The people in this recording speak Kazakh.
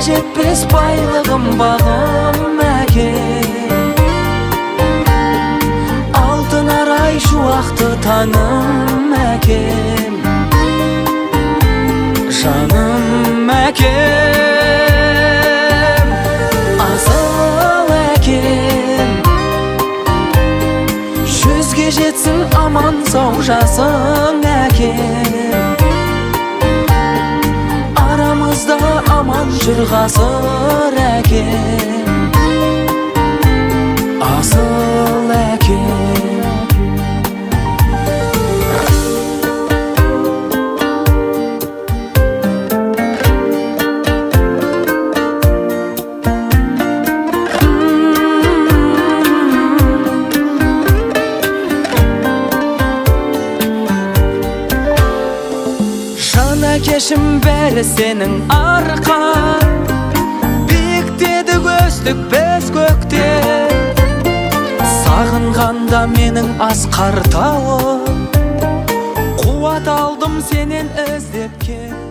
жетпес байлығым бағым әкем, алтын арай шуақты таңым әкем, жаным әкем, асыл әкем. Жүзге жетсін аман сау жасың әкем, арамызда аман жүр ғасыр әкем, асыл әкем. Әкешім бәрі сенің арқан, биіктедік өстік біз көкте, сағынғанда менің асқар тауым, қуат алдым сенен іздеп кел.